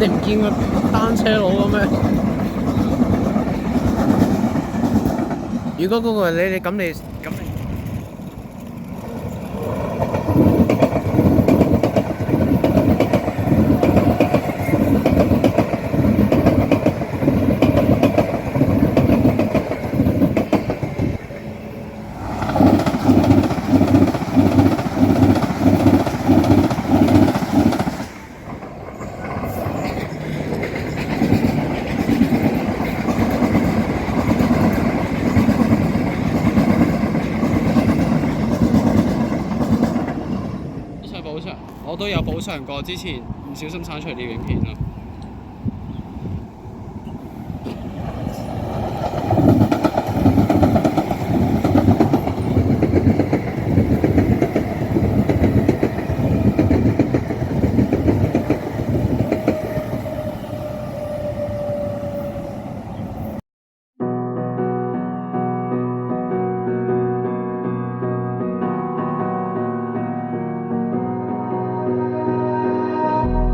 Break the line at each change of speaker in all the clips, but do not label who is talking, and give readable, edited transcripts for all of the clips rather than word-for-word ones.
哋唔見個單車佬嘅咩？如果嗰個係你咁你。我都有補償過，之前唔小心刪除啲影片啦。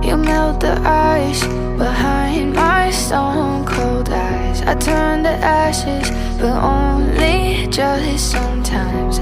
You melt the ice behind my stone cold eyes. I turn to ashes, but only just sometimes.